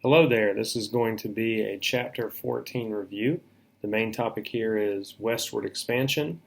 Hello there, this is going to be a Chapter 14 review. The main topic here is Westward expansion,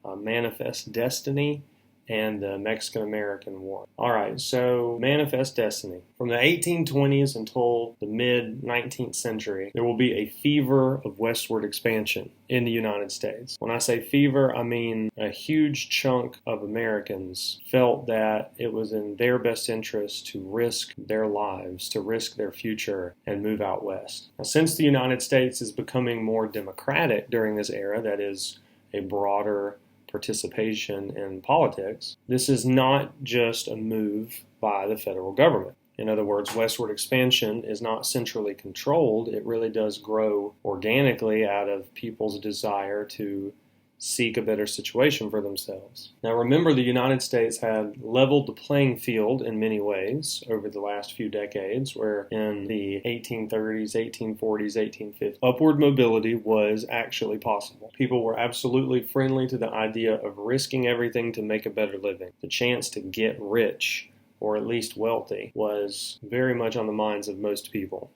Manifest Destiny, and the Mexican-American War. Alright, so Manifest Destiny. From the 1820s until the mid-19th century, there will be a fever of westward expansion in the United States. When I say fever, I mean a huge chunk of Americans felt that it was in their best interest to risk their lives, to risk their future, and move out west. Now, since the United States is becoming more democratic during this era, that is, a broader participation in politics, this is not just a move by the federal government. In other words, westward expansion is not centrally controlled. It really does grow organically out of people's desire to seek a better situation for themselves. Now remember, the United States had leveled the playing field in many ways over the last few decades, where in the 1830s, 1840s, 1850s, upward mobility was actually possible. People were absolutely friendly to the idea of risking everything to make a better living. The chance to get rich, or at least wealthy, was very much on the minds of most people.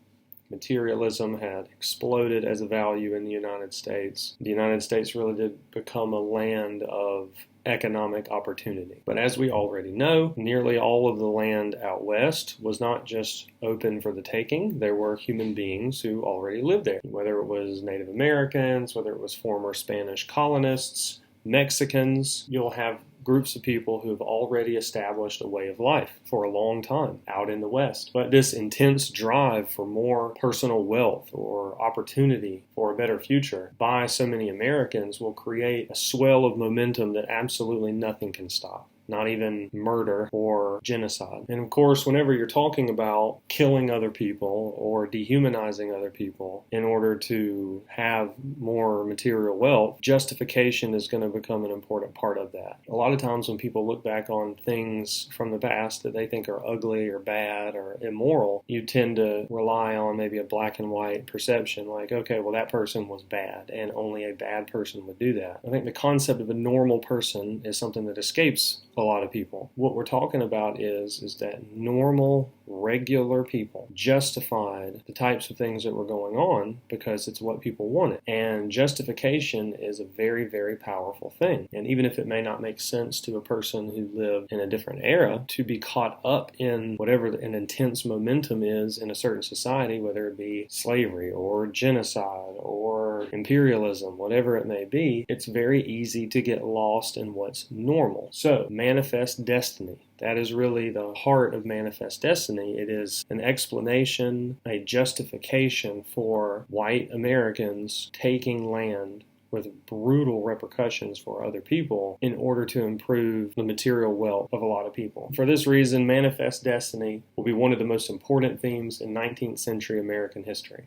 Materialism had exploded as a value in the United States. The United States really did become a land of economic opportunity. But as we already know, nearly all of the land out west was not just open for the taking. There were human beings who already lived there, whether it was Native Americans, whether it was former Spanish colonists, Mexicans. You'll have groups of people who have already established a way of life for a long time out in the West. But this intense drive for more personal wealth or opportunity for a better future by so many Americans will create a swell of momentum that absolutely nothing can stop. Not even murder or genocide. And of course, whenever you're talking about killing other people or dehumanizing other people in order to have more material wealth, justification is going to become an important part of that. A lot of times when people look back on things from the past that they think are ugly or bad or immoral, you tend to rely on maybe a black and white perception, like, okay, well, that person was bad and only a bad person would do that. I think the concept of a normal person is something that escapes a lot of people. What we're talking about is that normal, regular people justified the types of things that were going on because it's what people wanted. And justification is a very, very powerful thing. And even if it may not make sense to a person who lived in a different era, to be caught up in whatever an intense momentum is in a certain society, whether it be slavery or genocide or imperialism, whatever it may be, it's very easy to get lost in what's normal. So, Manifest Destiny. That is really the heart of Manifest Destiny. It is an explanation, a justification for white Americans taking land with brutal repercussions for other people in order to improve the material wealth of a lot of people. For this reason, Manifest Destiny will be one of the most important themes in 19th century American history.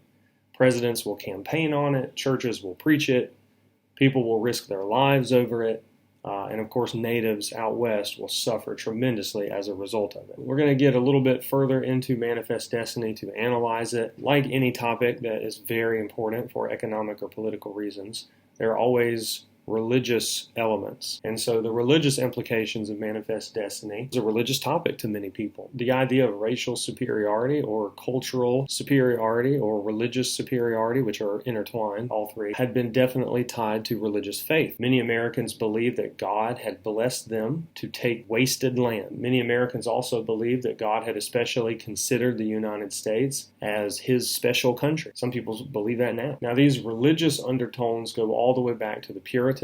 Presidents will campaign on it, churches will preach it, people will risk their lives over it, and of course, natives out west will suffer tremendously as a result of it. We're going to get a little bit further into Manifest Destiny to analyze it. Like any topic that is very important for economic or political reasons, there are always religious elements. And so the religious implications of Manifest Destiny is a religious topic to many people. The idea of racial superiority or cultural superiority or religious superiority, which are intertwined, all three, had been definitely tied to religious faith. Many Americans believed that God had blessed them to take wasted land. Many Americans also believed that God had especially considered the United States as his special country. Some people believe that now. Now, these religious undertones go all the way back to the Puritans.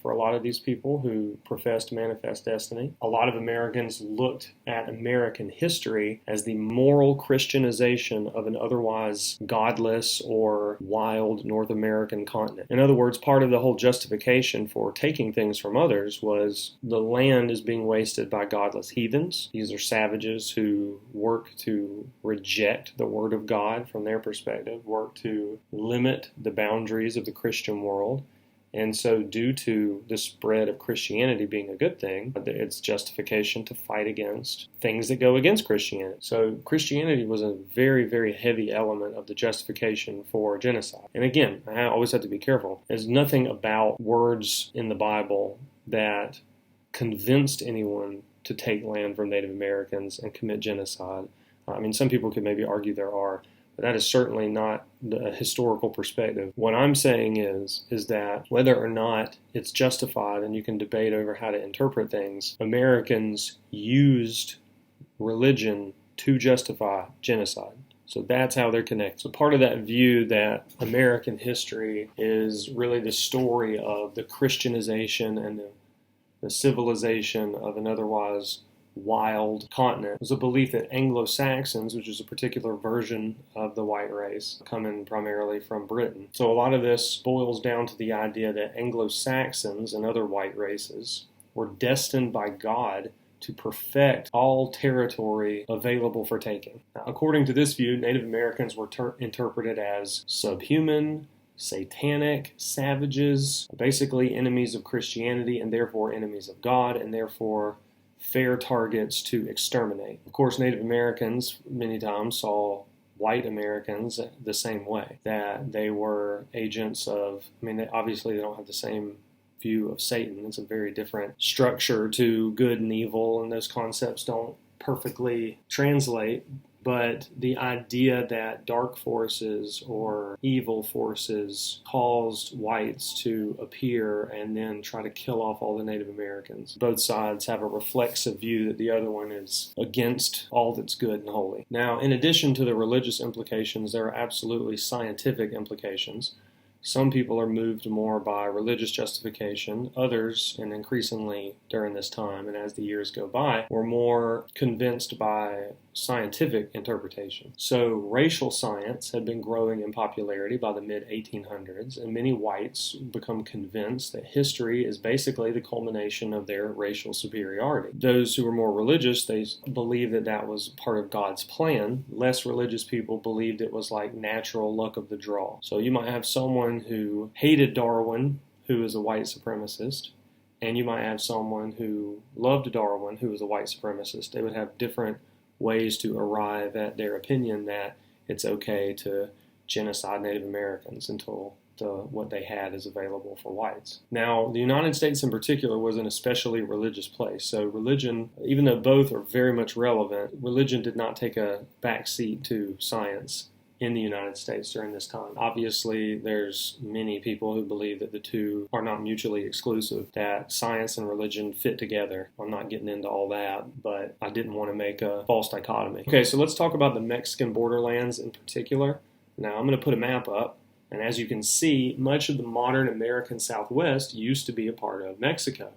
For a lot of these people who professed Manifest Destiny. A lot of Americans looked at American history as the moral Christianization of an otherwise godless or wild North American continent. In other words, part of the whole justification for taking things from others was the land is being wasted by godless heathens. These are savages who work to reject the Word of God from their perspective, work to limit the boundaries of the Christian world. And so due to the spread of Christianity being a good thing, it's justification to fight against things that go against Christianity. So Christianity was a very, very heavy element of the justification for genocide. And again, I always have to be careful. There's nothing about words in the Bible that convinced anyone to take land from Native Americans and commit genocide. I mean, some people could maybe argue there are, But that is certainly not the historical perspective. What I'm saying is that whether or not it's justified, and you can debate over how to interpret things, Americans used religion to justify genocide. So that's how they're connected. So part of that view that American history is really the story of the Christianization and the civilization of an otherwise wild continent was a belief that Anglo-Saxons, which is a particular version of the white race, coming primarily from Britain. So a lot of this boils down to the idea that Anglo-Saxons and other white races were destined by God to perfect all territory available for taking. Now, according to this view, Native Americans were interpreted as subhuman, satanic, savages, basically enemies of Christianity and therefore enemies of God, and therefore fair targets to exterminate. Of course, Native Americans many times saw white Americans the same way, that they were agents of, obviously they don't have the same view of Satan. It's a very different structure to good and evil, and those concepts don't perfectly translate. But the idea that dark forces or evil forces caused whites to appear and then try to kill off all the Native Americans. Both sides have a reflexive view that the other one is against all that's good and holy. Now, in addition to the religious implications, there are absolutely scientific implications. Some people are moved more by religious justification. Others, and increasingly during this time and as the years go by, were more convinced by scientific interpretation. So racial science had been growing in popularity by the mid-1800s, and many whites become convinced that history is basically the culmination of their racial superiority. Those who were more religious, they believed that that was part of God's plan. Less religious people believed it was like natural luck of the draw. So you might have someone who hated Darwin, who is a white supremacist, and you might have someone who loved Darwin, who was a white supremacist. They would have different ways to arrive at their opinion that it's okay to genocide Native Americans until what they had is available for whites. Now, the United States in particular was an especially religious place. So religion, even though both are very much relevant, religion did not take a back seat to science in the United States during this time. Obviously, there's many people who believe that the two are not mutually exclusive, that science and religion fit together. I'm not getting into all that, but I didn't want to make a false dichotomy. Okay, so let's talk about the Mexican borderlands in particular. Now, I'm going to put a map up, and as you can see, much of the modern American Southwest used to be a part of Mexico.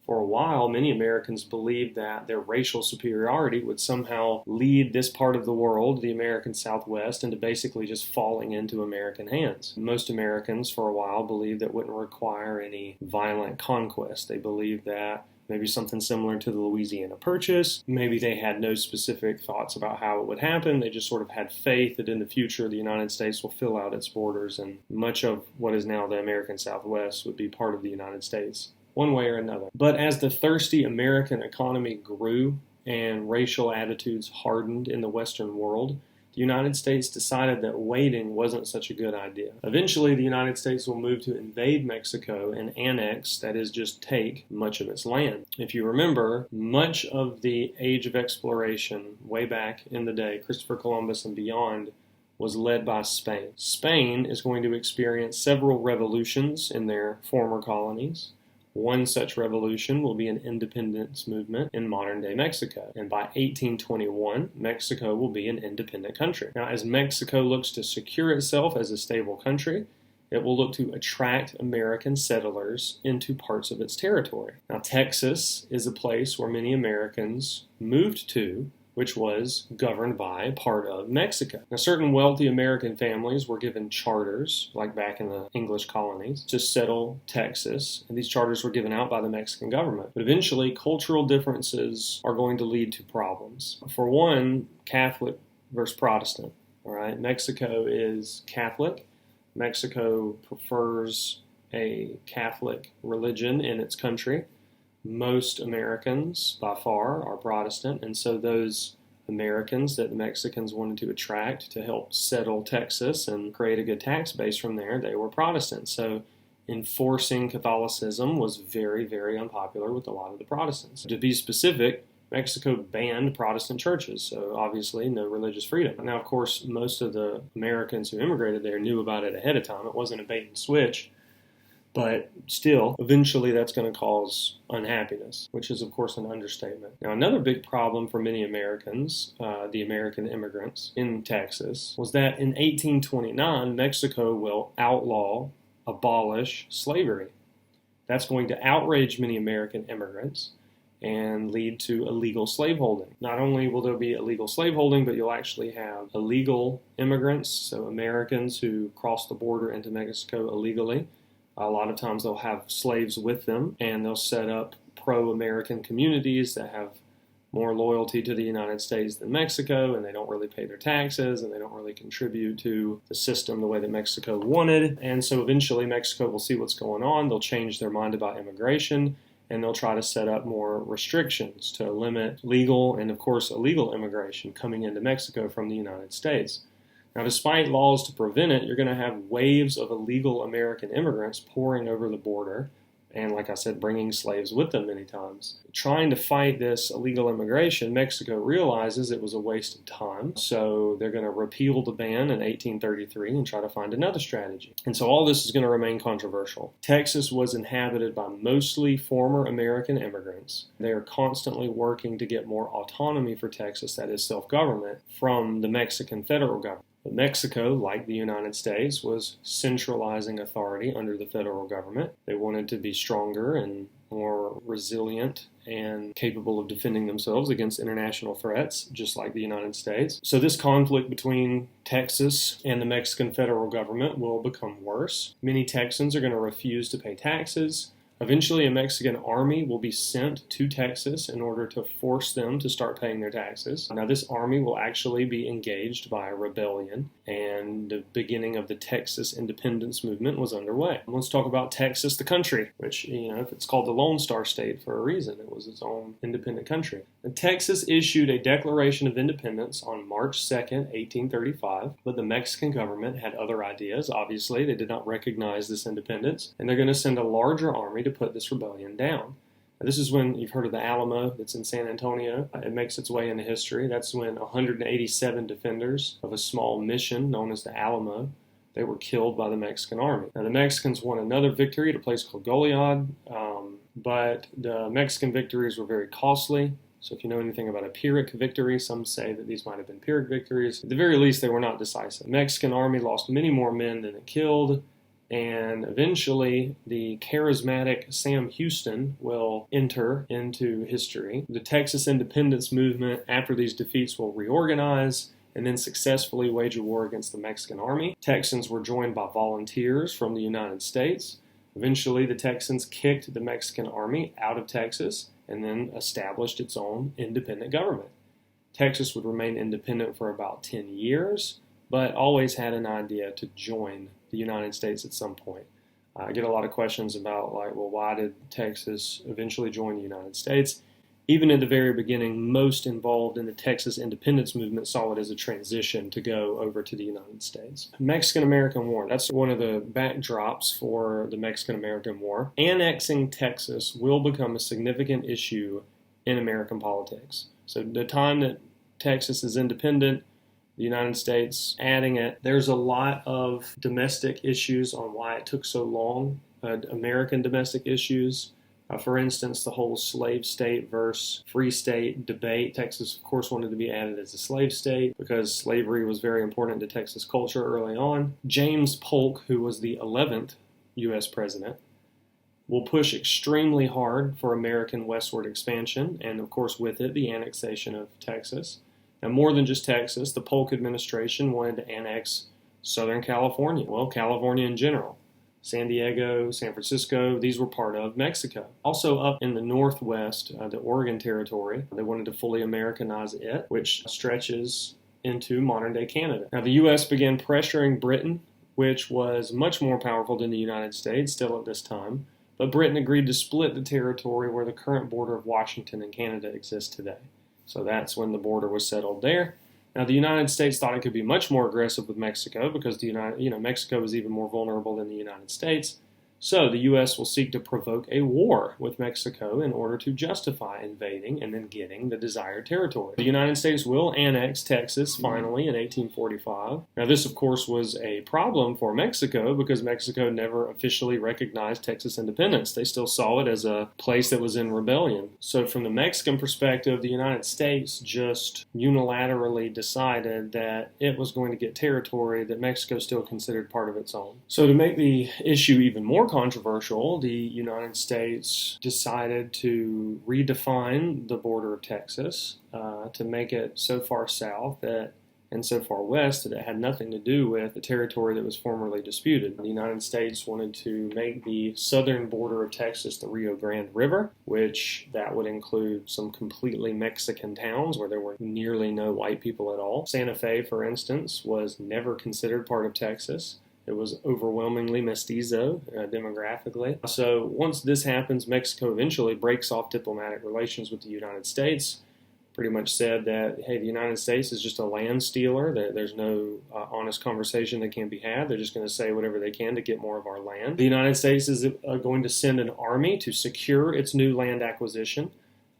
For a while, many Americans believed that their racial superiority would somehow lead this part of the world, the American Southwest, into basically just falling into American hands. Most Americans, for a while, believed that it wouldn't require any violent conquest. They believed that maybe something similar to the Louisiana Purchase. Maybe they had no specific thoughts about how it would happen. They just sort of had faith that in the future the United States will fill out its borders and much of what is now the American Southwest would be part of the United States, one way or another. But as the thirsty American economy grew and racial attitudes hardened in the Western world, the United States decided that waiting wasn't such a good idea. Eventually, the United States will move to invade Mexico and annex, that is, just take, much of its land. If you remember, much of the age of exploration, way back in the day, Christopher Columbus and beyond, was led by Spain. Spain is going to experience several revolutions in their former colonies. One such revolution will be an independence movement in modern-day Mexico. And by 1821, Mexico will be an independent country. Now, as Mexico looks to secure itself as a stable country, it will look to attract American settlers into parts of its territory. Now, Texas is a place where many Americans moved to, which was governed by part of Mexico. Now, certain wealthy American families were given charters, like back in the English colonies, to settle Texas, and these charters were given out by the Mexican government. But eventually, cultural differences are going to lead to problems. For one, Catholic versus Protestant. All right, Mexico is Catholic. Mexico prefers a Catholic religion in its country. Most Americans, by far, are Protestant, and so those Americans that the Mexicans wanted to attract to help settle Texas and create a good tax base from there, they were Protestant. So enforcing Catholicism was very, very unpopular with a lot of the Protestants. To be specific, Mexico banned Protestant churches, so obviously no religious freedom. Now, of course, most of the Americans who immigrated there knew about it ahead of time. It wasn't a bait and switch. But still, eventually that's going to cause unhappiness, which is, of course, an understatement. Now, another big problem for many Americans, the American immigrants in Texas, was that in 1829, Mexico will outlaw, abolish slavery. That's going to outrage many American immigrants and lead to illegal slaveholding. Not only will there be illegal slaveholding, but you'll actually have illegal immigrants, so Americans who cross the border into Mexico illegally. A lot of times they'll have slaves with them, and they'll set up pro-American communities that have more loyalty to the United States than Mexico, and they don't really pay their taxes, and they don't really contribute to the system the way that Mexico wanted. And so eventually Mexico will see what's going on. They'll change their mind about immigration, and they'll try to set up more restrictions to limit legal and, of course, illegal immigration coming into Mexico from the United States. Now, despite laws to prevent it, you're going to have waves of illegal American immigrants pouring over the border and, like I said, bringing slaves with them many times. Trying to fight this illegal immigration, Mexico realizes it was a waste of time, so they're going to repeal the ban in 1833 and try to find another strategy. And so all this is going to remain controversial. Texas was inhabited by mostly former American immigrants. They are constantly working to get more autonomy for Texas, that is self-government, from the Mexican federal government. But Mexico, like the United States, was centralizing authority under the federal government. They wanted to be stronger and more resilient and capable of defending themselves against international threats, just like the United States. So this conflict between Texas and the Mexican federal government will become worse. Many Texans are going to refuse to pay taxes. Eventually, a Mexican army will be sent to Texas in order to force them to start paying their taxes. Now, this army will actually be engaged by a rebellion, and the beginning of the Texas independence movement was underway. Let's talk about Texas, the country, which, it's called the Lone Star State for a reason. It was its own independent country. And Texas issued a Declaration of Independence on March 2nd, 1835, but the Mexican government had other ideas. Obviously, they did not recognize this independence, and they're going to send a larger army to put this rebellion down. Now, this is when you've heard of the Alamo that's in San Antonio. It makes its way into history. That's when 187 defenders of a small mission known as the Alamo, they were killed by the Mexican army. Now, the Mexicans won another victory at a place called Goliad, but the Mexican victories were very costly. So if you know anything about a Pyrrhic victory, some say that these might have been Pyrrhic victories. At the very least, they were not decisive. The Mexican army lost many more men than it killed. And eventually, the charismatic Sam Houston will enter into history. The Texas independence movement, after these defeats, will reorganize and then successfully wage a war against the Mexican army. Texans were joined by volunteers from the United States. Eventually, the Texans kicked the Mexican army out of Texas and then established its own independent government. Texas would remain independent for about 10 years, but always had an idea to join the United States at some point. I get a lot of questions about, why did Texas eventually join the United States? Even at the very beginning, most involved in the Texas independence movement saw it as a transition to go over to the United States. Mexican-American War, that's one of the backdrops for the Mexican-American War. Annexing Texas will become a significant issue in American politics. So the time that Texas is independent, the United States adding it, there's a lot of domestic issues on why it took so long, American domestic issues. For instance, the whole slave state versus free state debate. Texas, of course, wanted to be added as a slave state because slavery was very important to Texas culture early on. James Polk, who was the 11th U.S. president, will push extremely hard for American westward expansion and, of course, with it, the annexation of Texas. Now, more than just Texas, the Polk administration wanted to annex Southern California. Well, California in general. San Diego, San Francisco, these were part of Mexico. Also up in the northwest, the Oregon Territory, they wanted to fully Americanize it, which stretches into modern-day Canada. Now, the U.S. began pressuring Britain, which was much more powerful than the United States still at this time, but Britain agreed to split the territory where the current border of Washington and Canada exists today. So that's when the border was settled there. Now, the United States thought it could be much more aggressive with Mexico because Mexico was even more vulnerable than the United States. So the U.S. will seek to provoke a war with Mexico in order to justify invading and then getting the desired territory. The United States will annex Texas finally in 1845. Now this, of course, was a problem for Mexico because Mexico never officially recognized Texas independence. They still saw it as a place that was in rebellion. So from the Mexican perspective, the United States just unilaterally decided that it was going to get territory that Mexico still considered part of its own. So to make the issue even more controversial, the United States decided to redefine the border of Texas to make it so far south and so far west that it had nothing to do with the territory that was formerly disputed. The United States wanted to make the southern border of Texas the Rio Grande River, which that would include some completely Mexican towns where there were nearly no white people at all. Santa Fe, for instance, was never considered part of Texas. It was overwhelmingly mestizo demographically. So once this happens, Mexico eventually breaks off diplomatic relations with the United States. Pretty much said that, hey, the United States is just a land stealer. There's no honest conversation that can be had. They're just going to say whatever they can to get more of our land. The United States is going to send an army to secure its new land acquisition.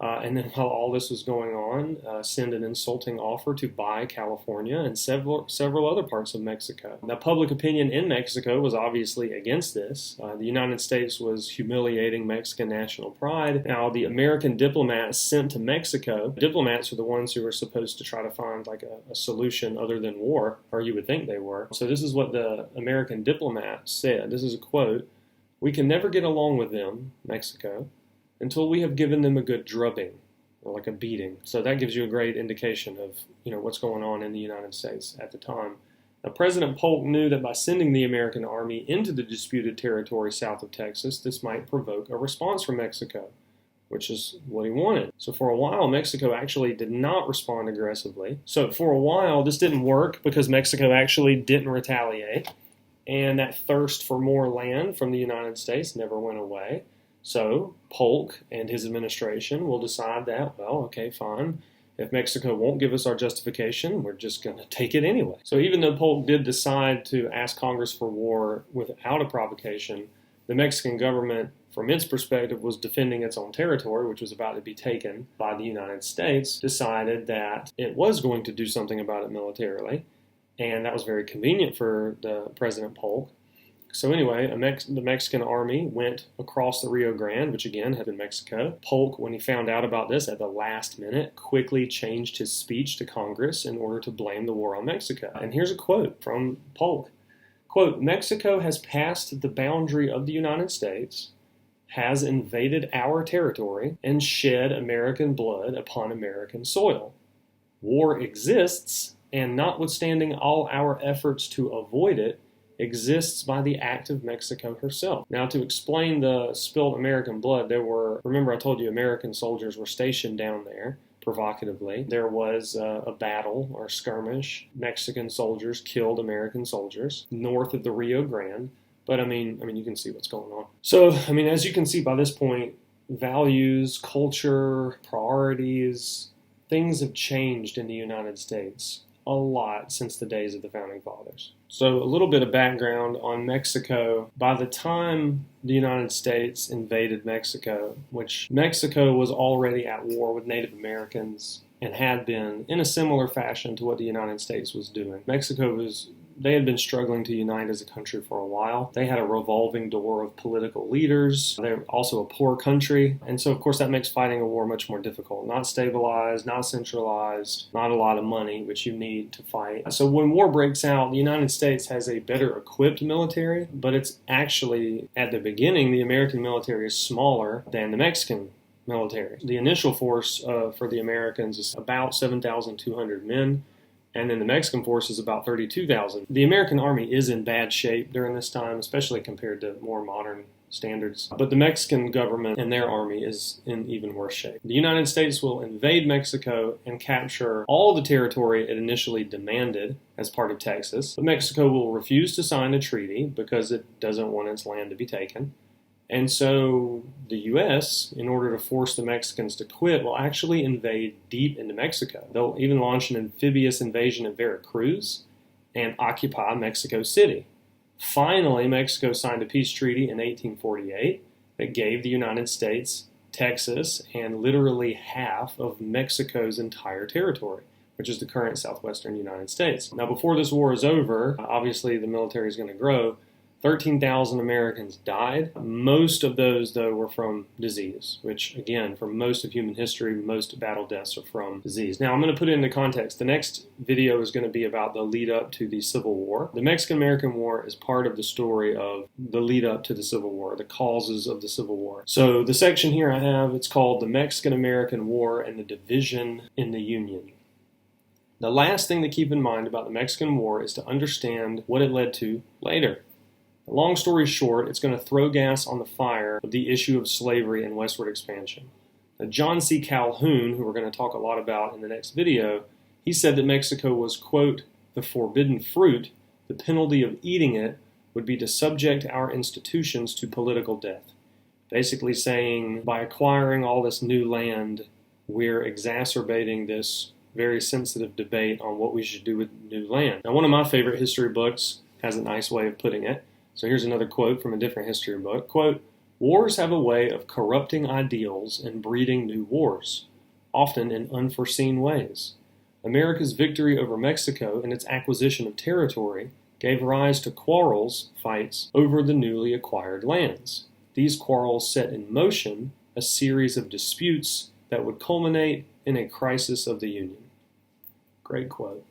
And then while all this was going on, send an insulting offer to buy California and several other parts of Mexico. Now, public opinion in Mexico was obviously against this. The United States was humiliating Mexican national pride. Now, the American diplomats sent to Mexico, diplomats were the ones who were supposed to try to find like a solution other than war, or you would think they were. So this is what the American diplomats said. This is a quote: "We can never get along with them, Mexico, until we have given them a good drubbing," or like a beating. So that gives you a great indication of, what's going on in the United States at the time. Now, President Polk knew that by sending the American army into the disputed territory south of Texas, this might provoke a response from Mexico, which is what he wanted. So for a while, Mexico actually did not respond aggressively. So for a while, this didn't work because Mexico actually didn't retaliate, and that thirst for more land from the United States never went away. So Polk and his administration will decide that, well, okay, fine. If Mexico won't give us our justification, we're just going to take it anyway. So even though Polk did decide to ask Congress for war without a provocation, the Mexican government, from its perspective, was defending its own territory, which was about to be taken by the United States, decided that it was going to do something about it militarily, and that was very convenient for the President Polk. So anyway, the Mexican army went across the Rio Grande, which again had been Mexico. Polk, when he found out about this at the last minute, quickly changed his speech to Congress in order to blame the war on Mexico. And here's a quote from Polk. Quote, "Mexico has passed the boundary of the United States, has invaded our territory, and shed American blood upon American soil. War exists, and notwithstanding all our efforts to avoid it, exists by the act of Mexico herself." Now, to explain the spilled American blood, remember I told you American soldiers were stationed down there, provocatively. There was a battle or skirmish. Mexican soldiers killed American soldiers north of the Rio Grande. But I mean, you can see what's going on. So, as you can see by this point, values, culture, priorities, things have changed in the United States a lot since the days of the Founding Fathers. So a little bit of background on Mexico. By the time the United States invaded Mexico, which Mexico was already at war with Native Americans and had been in a similar fashion to what the United States was doing. They had been struggling to unite as a country for a while. They had a revolving door of political leaders. They're also a poor country. And so, of course, that makes fighting a war much more difficult. Not stabilized, not centralized, not a lot of money, which you need to fight. So when war breaks out, the United States has a better equipped military, but it's actually, at the beginning, the American military is smaller than the Mexican military. The initial force for the Americans is about 7,200 men. And then the Mexican force is about 32,000. The American army is in bad shape during this time, especially compared to more modern standards. But the Mexican government and their army is in even worse shape. The United States will invade Mexico and capture all the territory it initially demanded as part of Texas. But Mexico will refuse to sign a treaty because it doesn't want its land to be taken. And so the U.S., in order to force the Mexicans to quit, will actually invade deep into Mexico. They'll even launch an amphibious invasion of Veracruz and occupy Mexico City. Finally, Mexico signed a peace treaty in 1848 that gave the United States Texas and literally half of Mexico's entire territory, which is the current southwestern United States. Now, before this war is over, obviously the military is going to grow. 13,000 Americans died. Most of those, though, were from disease, which, again, for most of human history, most battle deaths are from disease. Now, I'm going to put it into context. The next video is going to be about the lead up to the Civil War. The Mexican-American War is part of the story of the lead up to the Civil War, the causes of the Civil War. So the section here I have, it's called the Mexican-American War and the Division in the Union. The last thing to keep in mind about the Mexican War is to understand what it led to later. Long story short, it's going to throw gas on the fire of the issue of slavery and westward expansion. Now, John C. Calhoun, who we're going to talk a lot about in the next video, he said that Mexico was, quote, the forbidden fruit. The penalty of eating it would be to subject our institutions to political death. Basically saying, by acquiring all this new land, we're exacerbating this very sensitive debate on what we should do with new land. Now, one of my favorite history books has a nice way of putting it. So here's another quote from a different history book. Quote, wars have a way of corrupting ideals and breeding new wars, often in unforeseen ways. America's victory over Mexico and its acquisition of territory gave rise to quarrels, fights, over the newly acquired lands. These quarrels set in motion a series of disputes that would culminate in a crisis of the Union. Great quote.